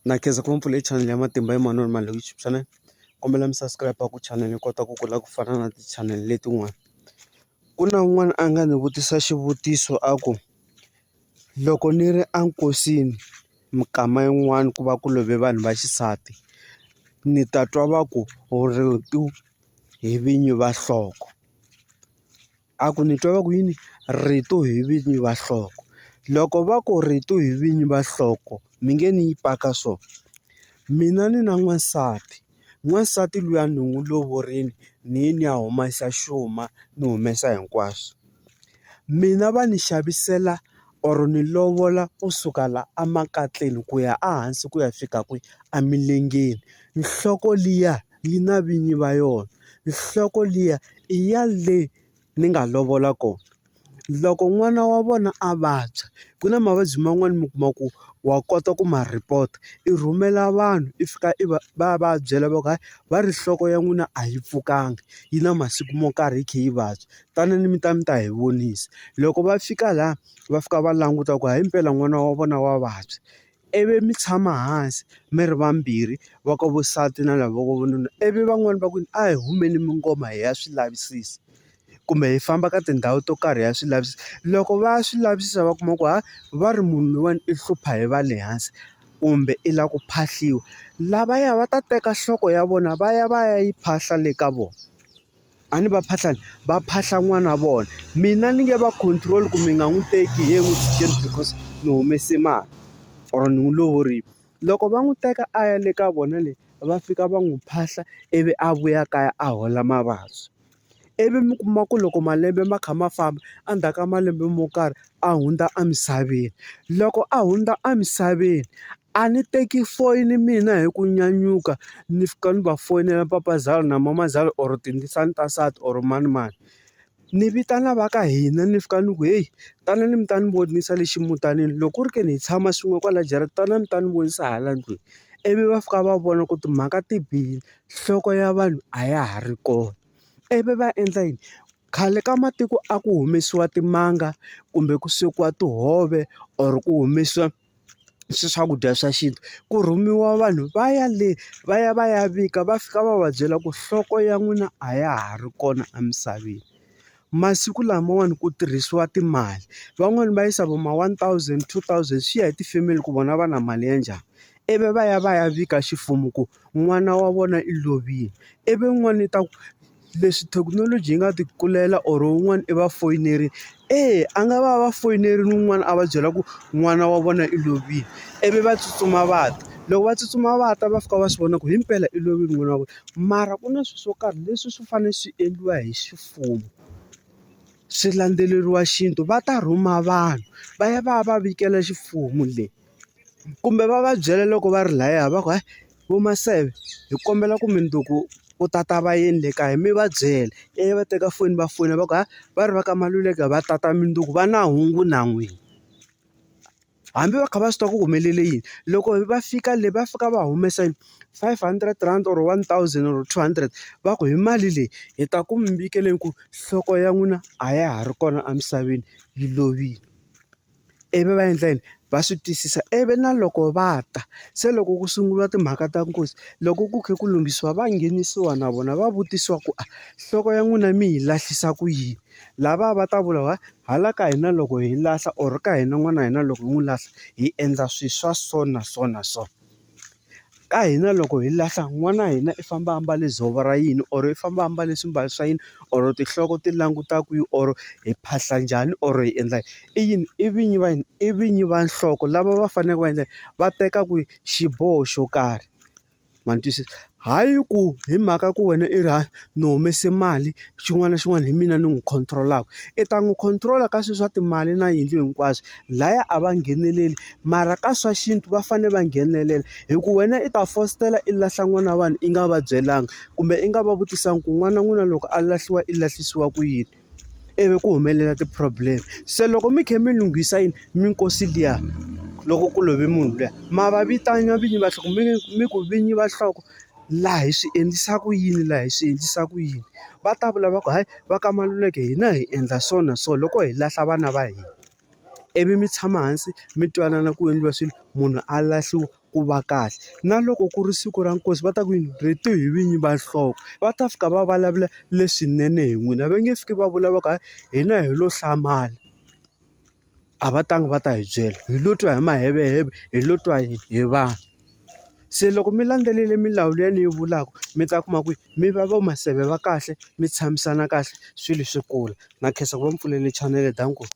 na khensa ku mpfula channel ya Matimba Emmanuel Mali YouTube channel. Kombela mi subscribe ku channel yi kota ku kula ku fana na ti-channel letin'wana. Ku na un'wana a nga ni vutisa xivutiso a ku loko ni ri enkosini mikama yin'wana ku va ku love vanhu va xisati ni ta twa va ku ritu hi vinyi va nhloko. A ku ni twa va ku yini ritu hi vinyi va nhloko. Loko va ku ritu hi vinyi va nhloko mi nge ni yi paka so mina ni na n'wansati luya ni n'wi lovorile ni ya humesa xuma ni humesa hinkwaswo. Mina va ni xavisela or ni lovola kusuka la amakatleni ku ya ehansi ku ya fika kwihi emilengeni. Nhloko liya yi na vinyi va yona, nhloko liya i ya le ni nga lovola kona. Loko n'wana wa vona a vabya ku na mavabyi man'wani mi kuma ku wa kota ku ma report i rhumela vanhu i fika i va byela va ku hayi va ri nhloko ya n'wina a yi pfukanga yi na masiku mo karhi yi kha yi vabya tanani mi ta hi vonisa. Loko va fika laha va fika va languta ku hayi impela n'wana wa vona wa vabya ivi mi tshama hansi mi ri vambirhi va ka vusati na lava va vununa ivi van'wani va ku a hi humeni mi ngoma hi ya swi lavisisa kumbe hi famba ka tindhawu to karhi ya swi lavisisa. Loko va ya swi lavisisa va kuma ku va ri munhu loyiwani i hlupha hi va le hansi kumbe i lava ku phahliwa lavaya va ta teka nhloko ya vona va ya yi phahla le ka vona. A ni va phahlani va phahla n'wana wa vona mina ni nge va control ku mi nga n'wi teki hi n'wi tshikeni because ni humese mali or ni n'wi lovorile. Loko va n'wi teka a ya le ka vona le va fika va n'wi phahla ivi a vuya kaya a hola mavabyi. Ivi mi kuma ku loko malembe ma kha ma famba endzhaku ka malembe mo karhi a hundza emisaveni. Loko a hundza emisaveni a ni teki foyini mina hi ku nyanyuka ni fika ni va foyinela papazalo na mamazalo or tindzisana ta nsati or manimani. Ni vitana va ka hina ni fika ni ku heyi tanani mi ta ni vonisa lexi mutanini loko ku ri ke ni hi tshama swin'we kwala jaratini tanani mi ta ni vonisa hala ndlwini. Ivi va fika va vona ku timhaka ti bihile nhloko ya vanhu a ya ha ri kona. Ivi va endla yini khale ka matiko a ku humesiwa timanga kumbe ku swekiwa tihove or ku humesiwa swakudya swa xintu ku rhumiwa vanhu va ya le va ya vika va fika va va byela ku nhloko ya n'wina a ya ha ri kona emisaveni. Masiku lamawani ku tirhisiwa timali van'wani va yisa vo ma 1000 2000 swi ya hi tifemeli ku vona va na mali ya njhani. Ivi va ya vika ximfumo ku n'wana wa vona i lovile. Ivi n'wana i ta ku leswi thekinoloji yi nga ti kulela or un'wana i va foyinerile a nga va foyinerile un'wana a va byela ku n'wana wa vona i lovile ivi va tsutsuma va ta. Loko va tsutsuma va ta va fika va swi vona ku himpela i lovile n'wana wa vona mara ku na swilo swo karhi leswi swi fanele swi endliwa hi ximfumo swi landzeleriwa xintu. Va ta rhuma vanhu va ya va vikela ximfumo le kumbe va va byela loko va ri lahaya va ku hayi vo maseve hi kombela ku mindzuku ku tata vayeni le kaya mi va byela va teka foni va fonela va ku va ri va ka Maluleka va tata mindzuku va na hungu na n'wina. Hambi va kha va swi tiva ku humelele yini loko va fika le va fika va humesa 500 or 1000 or 200 va ku hi mali leyi hi ta ku mi vikeleni ku nhloko ya n'wina a ya ha ri kona emisaveni yi lovile. Ivi va endla yini va swi twisisa ivi na loko va ta se loko ku sunguriwa timhaka ta nkosi loko ku kha ku lunghisiwa va nghenisiwa na vona va vutisiwa ku nhloko ya n'wina mi yi lahlisa ku yini. Lava va ta vula hala ka hina loko hi lahla or ka hina n'wana wa hina loko hi n'wi lahla hi endla swilo swa so na so na so. Ka hina loko hi lahla n'wana wa hina i famba ambale dzovo ra yini or i famba ambale swimbalo swa yini or tinhloko ti languta kwihi or hi phahla njhani or hi endla i yini i vinyi va yini i vinyi va nhloko lava va faneleke va endla va teka ku xiboho xo karhi ma ni twisisa. Hayi ku hi mhaka ku wena i ri ni humese mali xin'wana na xin'wana hi mina ni n'wi control-aka i ta n'wi control-a ka swilo swa timali na yindlu hinkwaswo lahaya a va ngheneleli mara ka swa xintu va fanele va nghenelela hi ku wena i ta fositela i lahla n'wana wa vanhu i nga va byelanga kumbe i nga va vutisanga ku n'wana n'wina loko a lahliwa i lahlisiwa ku yini ivi ku humelela ti-problem. Se loko mi kha mi lunghisa yini minkosi liya loko ku love munhu luya ma va vitanya vinyi va nhloko mi ku vinyi va nhloko laha hi swi endlisa ku yini laha hi swi endlisa ku yini. Va ta vula va ku hayi va ka Maluleke hina hi endla so na so loko hi lahla vana va hina ivi mi tshama hansi mi twanana ku endliwa swilo munhu a lahliwa ku va kahle. Na loko ku ri siku ra nkosi va ta ku yini reti hi vinyi va nhloko, va ta fika va vulavula leswinene hi n'wina. Va nge fiki va vulavula hina hi lo hlamala, a va tangi va ta hi byela hi lo twa hi maheveheve, hi lo twa hi vanhu. Se loko mi landzelele milawu leyi ni yi vulaka mi ta kuma ku mi va maseve va kahle, mi tshamisana kahle swilo swi kula. Na khensa ku va mi pfulele chanele danko.